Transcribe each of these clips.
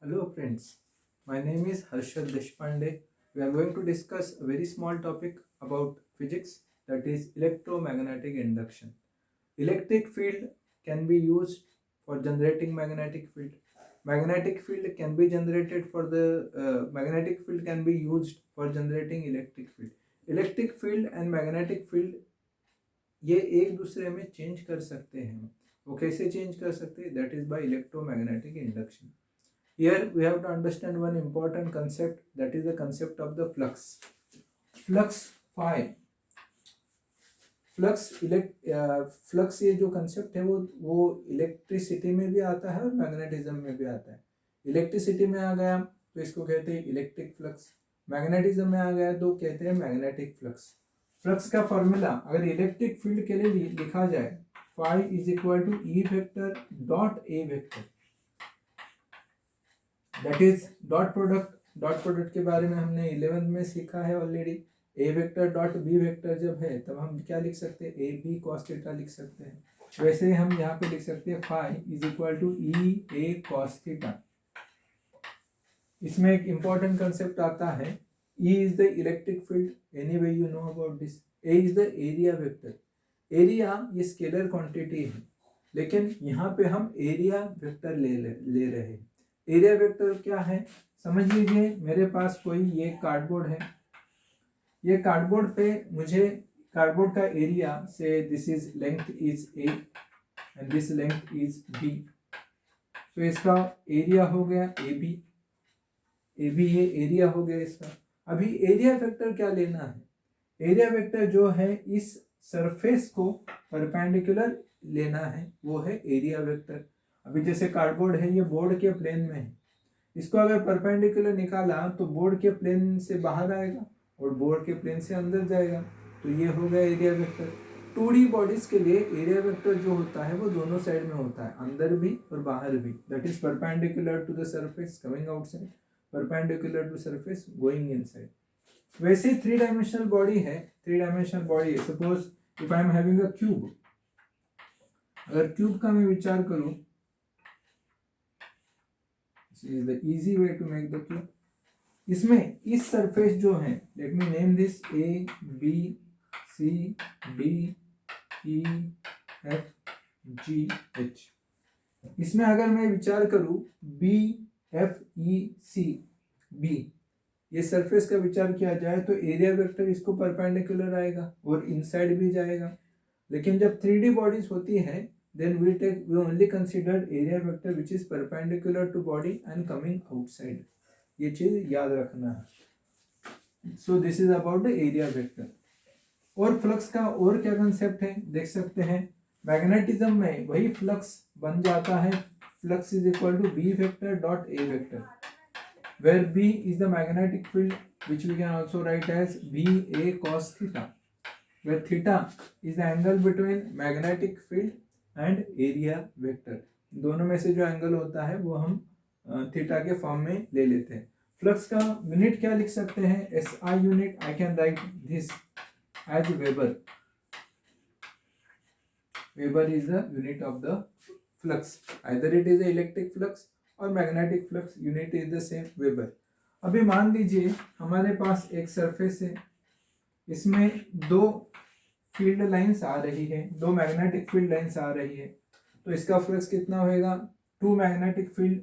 Hello friends, my name is Harshad Deshpande. We are going to discuss a very small topic about physics, that is electromagnetic induction. Electric field can be used for generating magnetic field. Magnetic field can be generated for the magnetic field can be used for generating electric field. Electric field and magnetic field ये एक दूसरे में change कर सकते हैं. वो कैसे change कर सकते हैं? That is by electromagnetic induction. Here we have to understand one important concept, that is the concept of the flux. Flux phi. Flux ये जो कंसेप्ट है वो इलेक्ट्रिसिटी में भी आता है और मैग्नेटिज्म में भी आता है. इलेक्ट्रिसिटी में आ गया तो इसको कहते हैं इलेक्ट्रिक फ्लक्स. मैग्नेटिज्म में आ गया तो कहते हैं मैग्नेटिक फ्लक्स. फ्लक्स का फॉर्मूला अगर इलेक्ट्रिक फील्ड के लिए लिखा जाए, phi is equal to E vector dot A vector. That is dot product के बारे में हमने 11th में सीखा है already. A vector dot B vector जब है तब हम क्या लिख सकते हैं? ए बी कॉस थीटा लिख सकते हैं. वैसे हम यहाँ पे लिख सकते हैं phi is equal to E A cos theta. इसमें एक इंपॉर्टेंट कंसेप्ट आता है. E is the electric field. Anyway you know about this. A is the area vector. Area ये स्केलर क्वांटिटी है, लेकिन यहाँ पे हम एरिया वेक्टर ले रहे हैं. एरिया वेक्टर क्या है समझ लीजिए. मेरे पास कोई ये कार्डबोर्ड है. ये कार्डबोर्ड पे मुझे कार्डबोर्ड का एरिया से this is length is A and this length is B. तो इसका एरिया हो गया ए बी. ये एरिया हो गया इसका. अभी एरिया वेक्टर क्या लेना है? एरिया वेक्टर जो है इस सरफेस को परपेंडिकुलर लेना है, वो है एरिया वेक्टर. अभी जैसे कार्डबोर्ड है, ये बोर्ड के प्लेन में है. इसको अगर परपेंडिकुलर निकाला तो बोर्ड के प्लेन से बाहर आएगा और बोर्ड के प्लेन से अंदर जाएगा. तो ये हो गया एरिया वेक्टर. 2D बॉडीज के लिए एरिया वेक्टर जो होता है वो दोनों साइड में होता है, अंदर भी और बाहर भी. That is perpendicular to the surface coming outside, perpendicular to surface going inside. वैसे 3-dimensional body है. 3-dimensional body है. Suppose if I am having a cube. अगर क्यूब का मैं विचार करूं, this is the easy way to make the cube. इसमें इस सरफेस जो है, let me name this A B C D E F G H. इसमें अगर मैं विचार करूं B F E C B, ये सरफेस का विचार किया जाए तो एरिया वेक्टर इसको परपेंडिकुलर आएगा और इनसाइड भी जाएगा. लेकिन जब 3D बॉडीज होती है then we only consider area vector which is perpendicular to body and coming outside. ये चीज याद रखना है. So this is about the area vector. और फ्लक्स का और क्या कंसेप्ट है देख सकते हैं. मैग्नेटिज्म में वही फ्लक्स बन जाता है. Flux is equal to B vector dot A vector, where B is the magnetic field, which we can also write as BA cos theta, where theta is the angle between magnetic field and area vector. दोनों में से जो angle होता है वो हम theta के form में ले लेते हैं. फ्लक्स का यूनिट क्या लिख सकते हैं? SI unit I can write this as weber. Weber is the unit of the flux. Either it is a electric flux or magnetic flux, unit is the same, Weber. अभी मान लीजिए हमारे पास एक सरफेस है, इसमें दो फील्ड लाइंस आ रही है, दो मैग्नेटिक फील्ड लाइंस आ रही है. तो इसका फ्लक्स कितना होएगा? 2 magnetic field,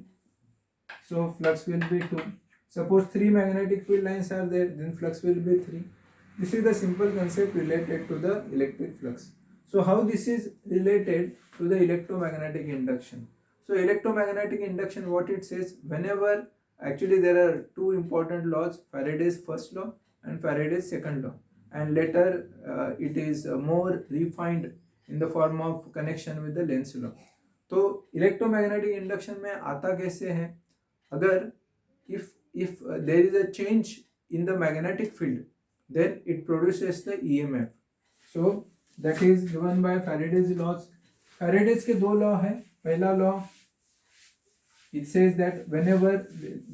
so flux will be 2. Suppose 3 magnetic field lines are there, then flux will be 3. This is the simple concept related to the electric flux. So how this is related to the electromagnetic induction? So electromagnetic induction, what it says, whenever actually there are two important laws, Faraday's first law and Faraday's second law, and later it is more refined in the form of connection with the Lenz law. तो electromagnetic induction में आता कैसे है? अगर if there is a change in the magnetic field, then it produces the EMF. So that is given by Faraday's laws. Faraday's के दो law है. पहला law it says that whenever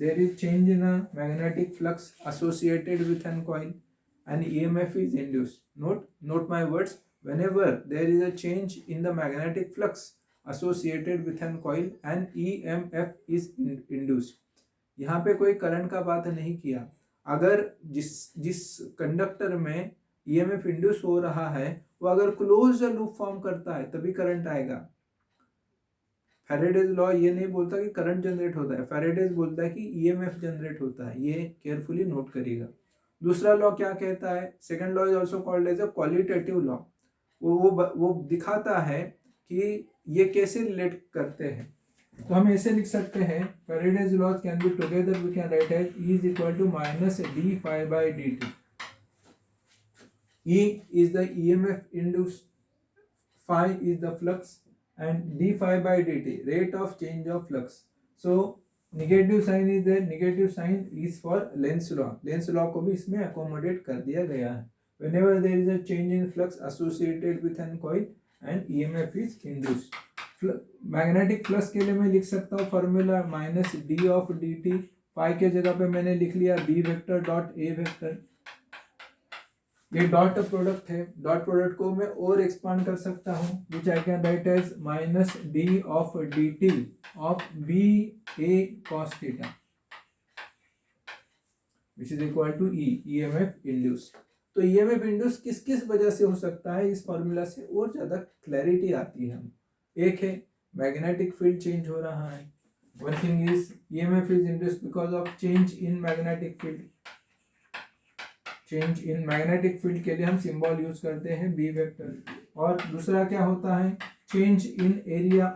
there is change in a magnetic flux associated with an coil, an EMF is induced. Note my words. Whenever there is a change in the magnetic flux associated with an coil, an EMF is induced. यहाँ पे कोई current का बात नहीं किया। अगर जिस conductor में ईएमएफ इंड्यूस हो रहा है वो अगर क्लोज लूप फॉर्म करता है तभी करंट आएगा। फैराडेज लॉ ये नहीं बोलता कि करंट जनरेट होता है, फैराडेज बोलता है कि ईएमएफ जनरेट होता है। ये केयरफुली नोट करिएगा। दूसरा लॉ क्या कहता है, second law is also called as a qualitative law. वो दिखाता है कि ये कैसे रिलेट करते हैं। तो हम ऐसे लिख सकते हैं, Faraday's laws can be together we can write as E is equal to minus D phi by D T. E is the EMF induced, phi is the flux, and d phi by dt rate of change of flux. So negative sign is there, negative sign is for Lenz law. Lenz law को भी इसमें accommodate कर दिया गया है। Whenever there is a change in flux associated with an coil and EMF is induced. Magnetic flux के लिए मैं लिख सकता हूँ formula minus d of d t. Phi के जगह पे मैंने लिख लिया B vector dot A vector. ये डॉट प्रोडक्ट है, डॉट प्रोडक्ट को मैं और एक्सपांड कर सकता हूँ, which I can write as minus d of d t of B A cos theta which is equal to E M F induce. तो E M F induce किस किस वजह से हो सकता है, इस फॉर्मूला से और ज्यादा क्लैरिटी आती है। एक है मैग्नेटिक फील्ड चेंज हो रहा है, one thing is E M F is induced because of change in magnetic field. Change in magnetic field के लिए हम सिंबल यूज करते हैं बी वेक्टर। और दूसरा क्या होता है, change in area,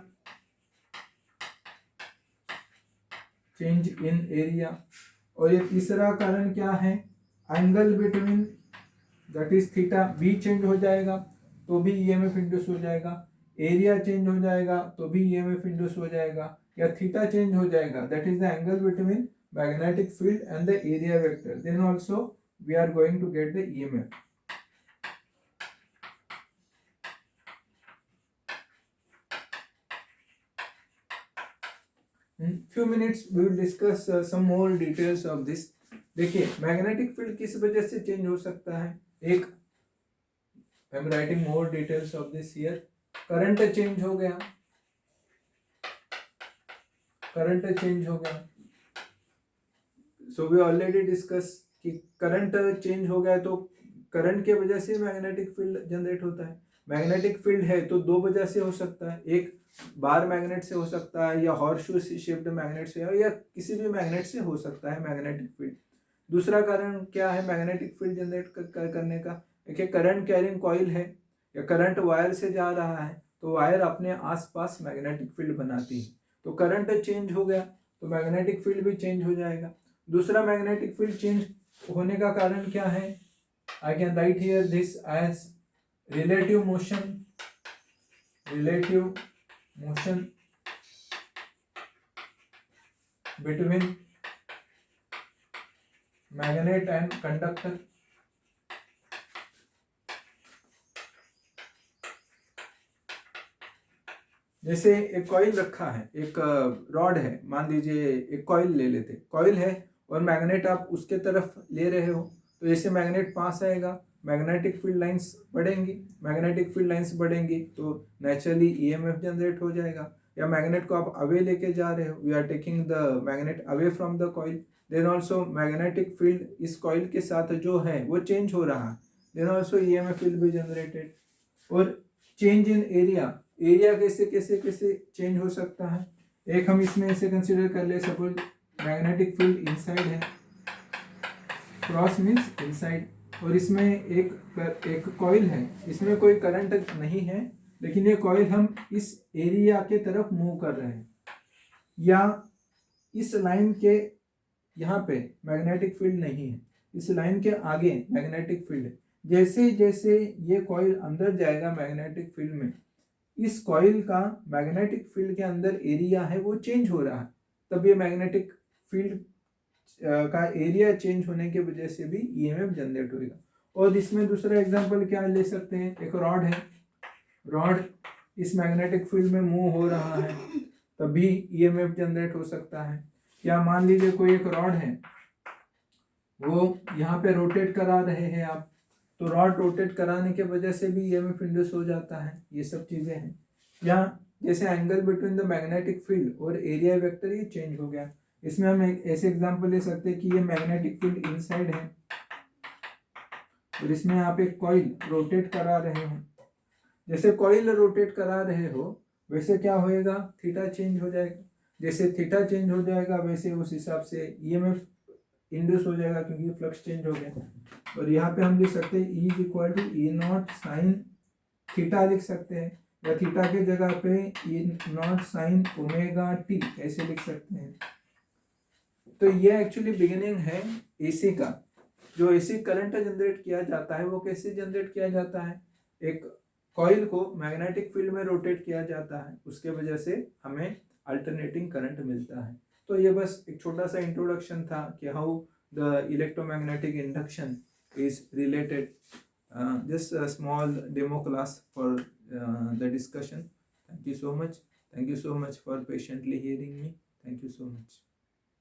change in area. और ये तीसरा कारण क्या है, angle between that is theta, B change हो जाएगा तो भी ईएमएफ इंड्यूस हो जाएगा, एरिया चेंज हो जाएगा तो भी ईएमएफ इंड्यूस हो जाएगा, या थीटा चेंज हो जाएगा that is the angle between magnetic field and the area vector, then also we are going to get the EMF. In few minutes we will discuss some more details of this. देखिए magnetic field किस वजह से change हो सकता है। एक, I am writing more details of this here. Current change हो गया, करंट चेंज हो गया, सो वी ऑलरेडी डिस्कस कि करंट चेंज हो गया तो करंट के वजह से मैग्नेटिक फील्ड जनरेट होता है। मैग्नेटिक फील्ड है तो दो वजह से हो सकता है, एक बार मैग्नेट से हो सकता है या हॉर्सशू शेप्ड मैग्नेट से, या किसी भी मैग्नेट से हो सकता है मैग्नेटिक फील्ड। दूसरा कारण क्या है मैग्नेटिक फील्ड जनरेट करने का, देखिए करंट कैरिंग कॉइल है या करंट वायर से जा रहा है तो वायर अपने आसपास मैग्नेटिक फील्ड बनाती है, तो करंट चेंज हो गया तो मैग्नेटिक फील्ड भी चेंज हो जाएगा। दूसरा मैग्नेटिक फील्ड चेंज होने का कारण क्या है, I can write here this as relative motion, relative motion between magnet and conductor. जैसे एक कॉइल रखा है, एक रॉड है, मान लीजिए एक कॉइल ले लेते, कॉइल है और मैग्नेट आप उसके तरफ ले रहे हो, तो जैसे मैग्नेट पास आएगा मैग्नेटिक फील्ड लाइंस बढ़ेंगी, मैग्नेटिक फील्ड लाइंस बढ़ेंगी तो नेचुरली ईएमएफ जनरेट हो जाएगा। या मैग्नेट को आप अवे लेके जा रहे हो, we are taking the magnet away from the coil, then also magnetic field इस कॉइल के साथ जो है वो चेंज हो रहा है, then also EMF will be generated. और चेंज इन एरिया, एरिया कैसे कैसे कैसे चेंज हो सकता है, एक हम इसमें ऐसे कंसिडर कर ले, सपोज मैग्नेटिक फील्ड इनसाइड है, क्रॉस मीन्स इनसाइड, और इसमें एक कॉइल है, इसमें कोई करंट नहीं है लेकिन ये कॉइल हम इस एरिया के तरफ मूव कर रहे हैं, या इस लाइन के यहाँ पे मैग्नेटिक फील्ड नहीं है, इस लाइन के आगे मैग्नेटिक फील्ड है। जैसे जैसे ये कॉइल अंदर जाएगा मैग्नेटिक फील्ड में, इस कॉइल का मैग्नेटिक फील्ड के अंदर एरिया है वो चेंज हो रहा है, तब ये मैग्नेटिक फील्ड का एरिया चेंज होने की वजह से भी ईएमएफ जनरेट होगा। और इसमें दूसरा एग्जांपल क्या ले सकते हैं, एक रॉड है, रॉड इस मैग्नेटिक फील्ड में मूव हो रहा है तभी ईएमएफ जनरेट हो सकता है। या मान लीजिए कोई एक रॉड है, वो यहाँ पे रोटेट करा रहे हैं आप, तो रॉड रोटेट कराने के वजह से भी ईएमएफ इंड्यूस हो जाता है, ये सब चीज़ें हैं। या जैसे angle between the magnetic field और एरिया वेक्टर ये चेंज हो गया, इसमें हम एक ऐसे एग्जांपल ले सकते हैं कि ये मैग्नेटिक फील्ड इनसाइड है और इसमें आप एक कॉइल रोटेट करा रहे हो। जैसे कॉइल रोटेट करा रहे हो वैसे क्या होएगा, थीटा चेंज हो जाएगा। जैसे थीटा चेंज हो जाएगा वैसे उस हिसाब से ईएमएफ इंड्यूस हो जाएगा क्योंकि फ्लक्स चेंज हो गया। और यहाँ पे हम लिख सकते हैं E is equal to E naught sine theta लिख सकते हैं, या थीटा की जगह पे E naught sine omega T ऐसे लिख सकते हैं। तो ये एक्चुअली बिगिनिंग है एसी का। जो एसी करंट जनरेट किया जाता है वो कैसे जनरेट किया जाता है, एक कॉइल को मैग्नेटिक फील्ड में रोटेट किया जाता है, उसके वजह से हमें अल्टरनेटिंग करंट मिलता है। तो ये बस एक छोटा सा इंट्रोडक्शन था कि how the electromagnetic induction is related, just a small demo class for the discussion. Thank you so much for patiently hearing me. Thank you so much.